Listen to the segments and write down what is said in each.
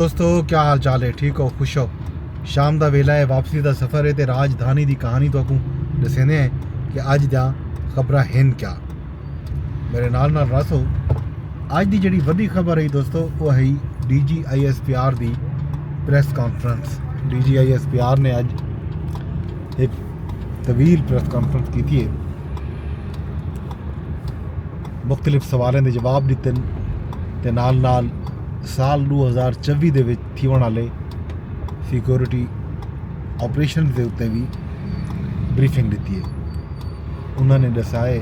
दोस्तों क्या हाल चाल है? ठीक हो? खुश हो? शाम का वेला है, वापसी का सफ़र है तो राजधानी की कहानी तो दसेने हैं कि अज दा खबर हैं क्या। मेरे नाल रस हो। अज की जी वड्डी खबर है दोस्तों वो है DGISPR की प्रेस कॉन्फ्रेंस। DGISPR ने अज एक तवील प्रेस कॉन्फ्रेंस की है, मुख्तलिफ सवालों के जवाब दिते ते नाल साल 2024 ਦੇ ਵਿੱਚ थी वाले सिक्योरिटी ऑपरेशन के उत्ते भी ब्रीफिंग दी है। उन्होंने दसा है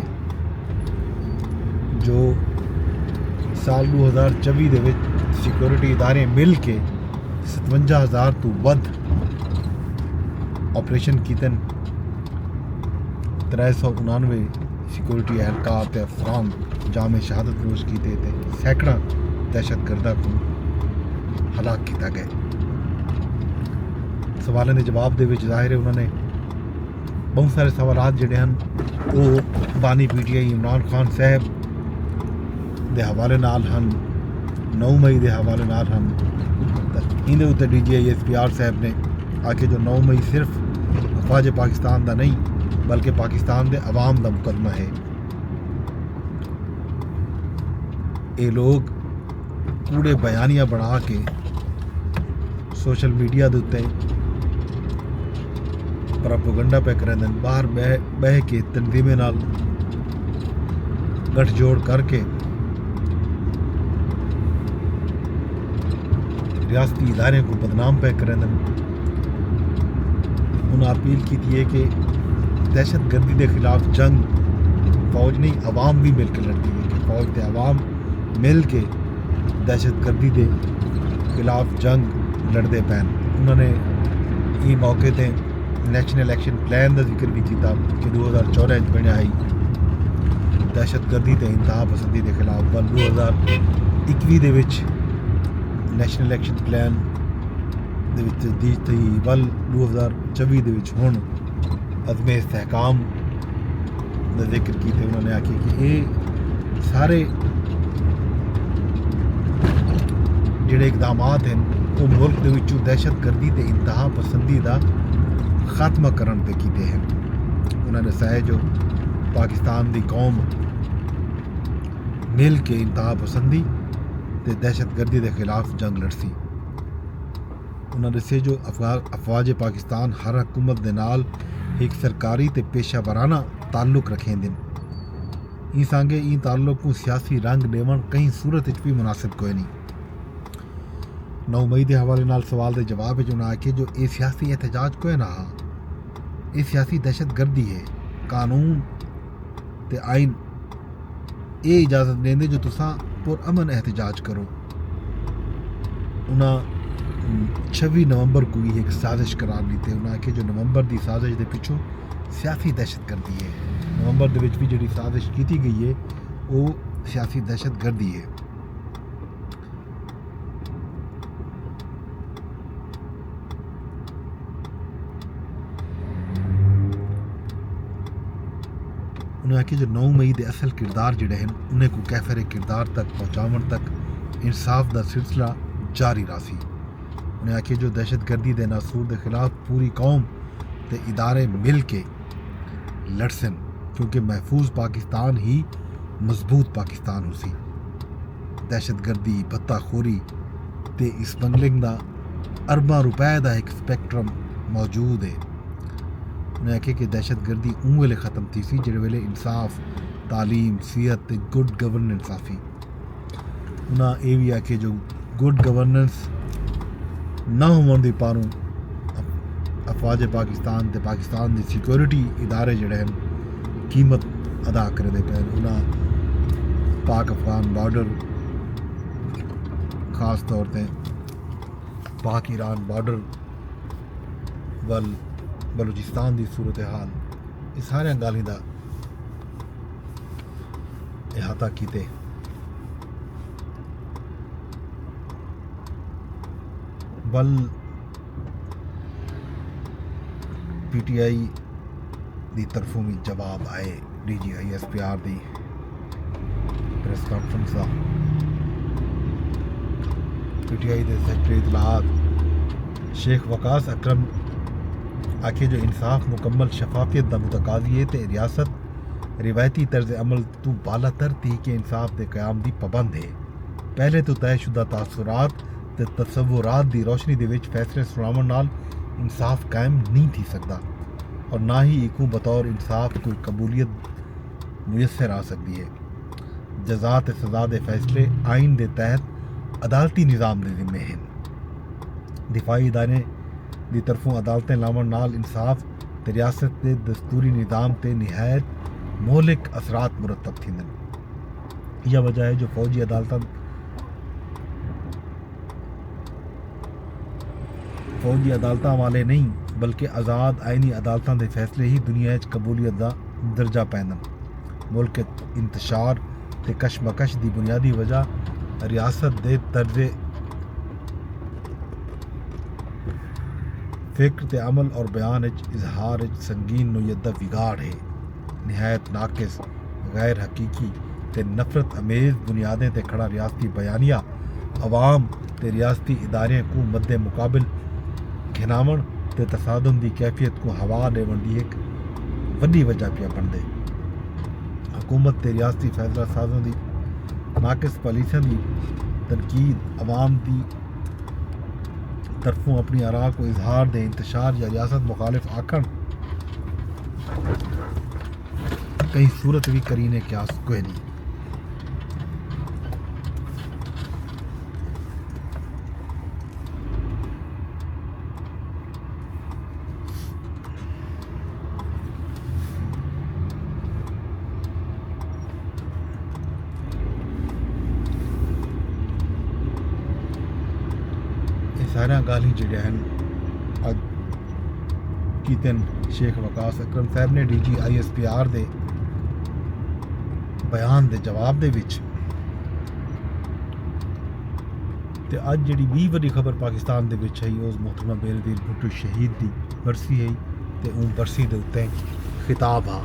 जो साल 2024 ਦੇ ਵਿੱਚ सिक्योरिटी इदारे मिल के 57,000 तो वध ऑपरेशन किए, 399 सिक्योरिटी एहलकार ते अफरान जामे शहादत नोश किए थे, सैकड़ा दहशतगर्दा को हलाक किया गया। सवालों के जवाब के जाहिर है उन्होंने बहुत सारे सवाल जोड़े हैं वो बानी PTI इमरान खान साहब के हवाले नाल हैं, 9 मई के हवाले नाल हैं। इनके उत्ते DGISPR साहब ने आके जो 9 मई सिर्फ अफवाज पाकिस्तान का नहीं बल्कि पाकिस्तान के अवाम का मुकदमा है। ये लोग कूड़े बयानियाँ बना के सोशल मीडिया के उत्ते प्रोपेगेंडा पे करें, बाहर बह के तंजीमें नाल गठजोड़ करके रियासती इदारे को बदनाम पे करें। उन्हें अपील की है कि दहशतगर्दी के खिलाफ जंग फौज नहीं अवाम भी मिल के लड़ती है, कि फौज के अवाम मिल के दहशतगर्दी के खिलाफ जंग लड़ते पैन। उन्होंने ये मौके पर नैशनल एक्शन प्लान का जिक्र भी किया कि 2014 बनया है दहशतगर्दी के इंतहा पसंदी के खिलाफ, पर 2021 नैशनल एक्शन प्लान तजदीद थी, बल 2024 हूँ अज़म इस्तेहकाम का जिक्र किए। उन्होंने आखिया कि ये सारे जोड़े इकदाम हैं वो मुल्क के विचों दहशतगर्दी के इंतहा पसंदी का खात्मा करने पे किए हैं। उन्होंने दसाया जो पाकिस्तान की कौम मिल के इंतहा पसंदी ते दहशतगर्दी के खिलाफ जंग लड़सी। उन्होंने दसे जो अफवाज पाकिस्तान हर हुकूमत के नाल एक सरकारी ते पेशा वराना ताल्लुक रखें दिन ई सांगे ई ताल्लुक को सियासी रंग देवन कहीं सूरत भी मुनासिब कोई नहीं। 9 मई के हवाले नाल सवाल के जवाब उन्हें आखे जो ये सियासी एहतजाज कोई ना हा, ये सियासी दहशतगर्दी है। कानून ते आइन ये इजाज़त देंदे जो तुसा पुरअमन एहतजाज करो। उन्हें 26 नवंबर को ही एक साजिश करार दी थे। उन्हें आखे जो नवंबर की साजिश के पिछों सियासी दहशतगर्दी है, नवंबर के भी जी साजिश की गई है वो सियासी दहशतगर्दी है। उन्हें आखिया जो 9 मई के असल किरदार जोड़े हैं उन्हें को कैफर किरदार तक पहुँचावन तक इंसाफ का सिलसिला जारी रही। उन्हें आखिया जो दहशतगर्दी के नासूर के खिलाफ पूरी कौम के इदारे मिल के लड़सन, क्योंकि महफूज पाकिस्तान ही मजबूत पाकिस्तान हो सी। दहशतगर्दी भत्ताखोरी ते स्मगलिंग का अरबा रुपए का एक स्पैक्ट्रम मौजूद है। उन्हें आखे कि दहशतगर्दी उन वेले ख़त्म थी सी जिस वेले इंसाफ, तालीम, सेहत ते गुड गवर्नेंस आफी। उन्हें यह भी आखे जो गुड गवर्नेंस ना होने की पारों अफवाज पाकिस्तान ते पाकिस्तान की सिक्योरिटी इदारे जोड़े हैं कीमत अदा करते पे। उन्हें पाक अफगान बॉर्डर खास तौर पर पाक ईरान बॉर्डर वल बलूचिस्तान की सूरत हाल ये सारे गलों का इहाता किए। बल PTI की तरफों भी जवाब आए DGISPR की प्रेस कॉन्फ्रेंस का। PTI के सैकटरी इतलात शेख वकास अकरम आखे जो इंसाफ मुकम्मल शफाफियत का मुतकाजी है तो रियासत रिवायती तर्ज अमल तो बाला तर थी कि इंसाफ के क्याम की पाबंद है। पहले तो तयशुदा तासुरात ते तसव्वुरात की रोशनी दे विच फैसले सुनावन नाल इंसाफ कायम नहीं थी सकता और ना ही इकू बतौर इंसाफ कोई कबूलियत मुयसर आ सकती है। जजा ते सज़ा के फैसले आइन के तहत अदालती निज़ाम के जिम्मे हैं। दिफाई इदारे की तरफों अदालतें लावन नाल इंसाफ ते रियासत के दस्तूरी निज़ाम ते निहायत मोहलिक असरात मुरतब थींदन। यह वजह है जो फौजी अदालतां वाले नहीं बल्कि आज़ाद आइनी अदालतां के फैसले ही दुनिया कबूलियत का दर्जा पैंदन। मुल्क इंतशार ते कशमकश की बुनियादी वजह रियासत के तर्ज फिक्र ते अमल और बयान इजहार संगीन नोयत दा बिगाड़ है। निहायत नाकिस गैर हकीकी ते नफरत अमेज़ बुनियादें ते खड़ा रियासती बयानिया अवाम ते रियासती इदारे को मद्दे मुकाबिल घिनावण ते तसादुम की कैफियत को हवा देवन की एक वड्डी वजह पिया बनदे। हुकूमत ते रियासती फैसला साजों की नाकिस पॉलिसियों की तनकीद अवाम की तरफों अपनी आरा को इजहार दे इंतशार या रियासत मुखालिफ आखन कई सूरत भी करीने क्यास कोई नहीं। सारा गाली जड़े हैं अज कीतन शेख वकास अकरम साहब ने DG ISPR दे बयान दे जवाब दे विच ते अज जिहड़ी 20 बड़ी खबर पाकिस्तान दे विच है उस मोहतरमा बेनज़ीर भुट्टो शहीद दी बरसी है ते उन बरसी दे उत्ते खिताब आ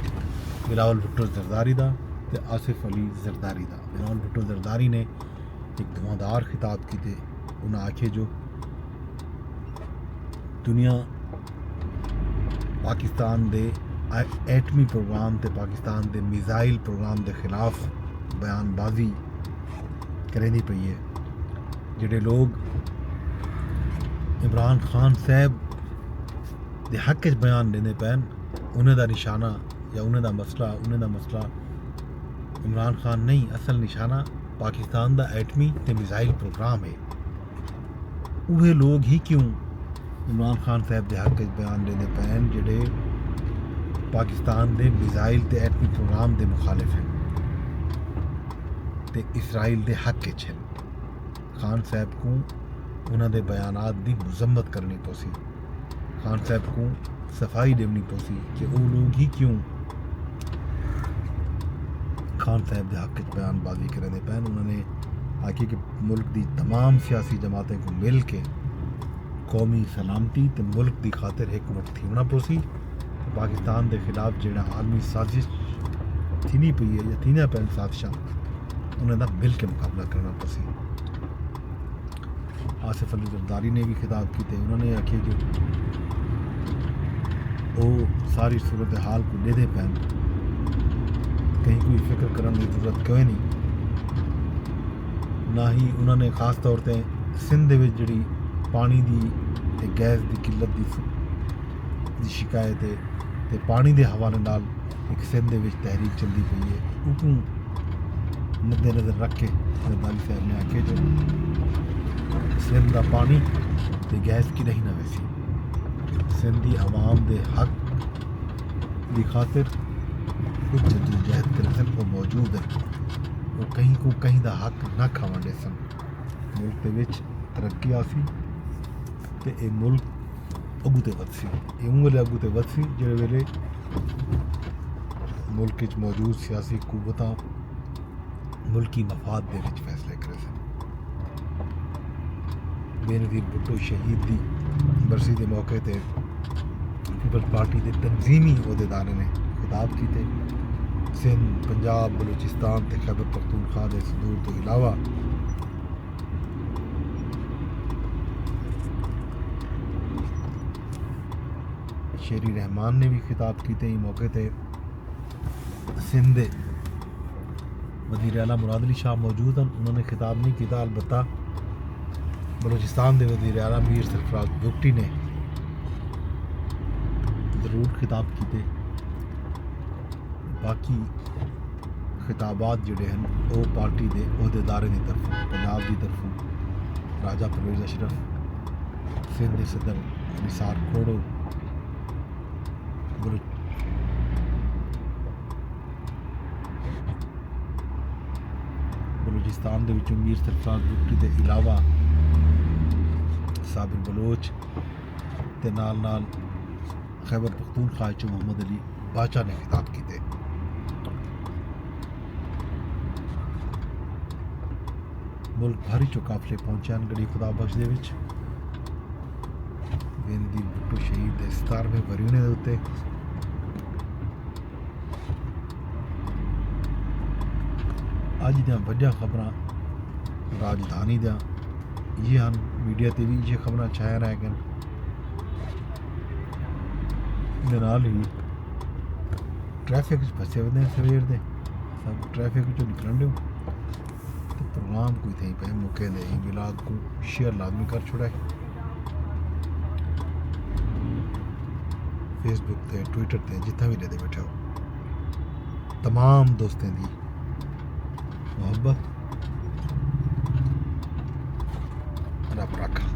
बिलावल भुट्टो जरदारी दा ते आसिफ अली जरदारी दा। बिलावल भुट्टो जरदारी ने एक धुआंधार खिताब कीते। उन्हें आखे जो दुनिया पाकिस्तान दे एटमी प्रोग्राम ते पाकिस्तान दे मिसाइल प्रोग्राम के खिलाफ बयानबाजी करेंदी पई है। जिहड़े लोग इमरान खान साहब दे हक च बयान देने पैन उन्हें दा निशाना या उन्हें दा मसला इमरान खान नहीं, असल निशाना पाकिस्तान दा एटमी ते मिसाइल प्रोग्राम है। उहे लोग ही क्यों इमरान खान साहब के हक बयान देने पैन जिहड़े पाकिस्तान के मिसाइल ते एटमी प्रोग्राम के मुखालिफ हैं ते इसराइल के हक हैं। खान साहब को उन्होंने बयानात की मजम्मत करनी पोसी। खान साहब को सफाई देनी पोसी कि वो लोग ही क्यों खान साहब के हक बयानबाजी करने पैन। उन्होंने आखिर कि मुल्क की तमाम सियासी जमातें को मिल के कौमी सलामती ते मुल्क की खातिर एक मुठ थीवना पोसी। पाकिस्तान के खिलाफ जो आलमी साजिश थीनी पई है या थीना पैन साजिशा उन्हें मिल के मुकाबला करना पोसी। आसिफ अली जरदारी ने भी खिताब किए। उन्होंने आखे जो वो सारी सूरत हाल को लेदे पैन कहीं कोई फिक्र करने की जरूरत कोई नहीं। ना ही उन्होंने खास तौर पर सिंध जी पानी की गैस की किल्लत की शिकायत है तो पानी के हवाले नाल एक सिंध तहरीक चलती पई है। उसको मद्देनज़र रख के जरदारी साहब ने आखे जो सिंध का पानी तो गैस की नहीं ना वैसी सिंधी अवाम के हक की खातिर कुछ जदोजहद करसन को मौजूद है। वो कहीं को कहीं का हक ना खावन दे सन। मुल्क के विच तरक्की आसी तो ये मुल्क अगू तो वधसी। ये वेले अगू तो वधसी जिहड़े वेले मुल्क मौजूद सियासी कुव्वतां मुल्की मफाद दे विच फैसले करे सन। बेनज़ीर भुट्टो शहीद की बरसी के मौके पर पीपल्स पार्टी के तंजीमी अहदेदारों ने खिताब किए। सिंध, पंजाब, बलूचिस्तान ते खैबर पख्तूनख्वा के सदूर तो इलावा शेरी रहमान ने भी खिताब किए ही मौके थे सिंध दे वज़ीर आला मुराद अली शाह मौजूद हैं उन्होंने खिताब नहीं किया अलबत्ता बलूचिस्तान के वज़ीर आला मीर सरफराज बुगटी ने ज़रूर खिताब किए बाकी खिताबात जोड़े हैं वो पार्टी के अहदेदारे की तरफों पंजाब की तरफों राजा परवेज़ अशरफ सिंध के सदर निसार खोड़ो बलूचिस्तान के विचों मीर सरफराज बुगटी के इलावा साबिर बलोच के नाल नाल खैबर पख्तूनख्वा चो मोहम्मद अली बाचा ने खिताब किए मुल्क भारी चो काफले पहुंचे हैं गड़ी खुदा बख्श दे विच बेनज़ीर भुट्टो शहीद के 17वें वरीने के उत्ते अज दियां वड्डियां खबरां राजधानी दियां ये हैं मीडिया ते भी ये खबरां छाया रह गए दे नाल ही ट्रैफिक फसे हुए हैं सवेर दे सब ट्रैफिक चो निकलन दो तो प्रोग्राम कोई थी पे मौके दे मिलाद को शेयर लाजमी कर छोड़ा है फेसबुक ते ट्विटर ते जितना भी लेते बैठे हो तमाम दोस्तों की मोहब्बत रब रखा।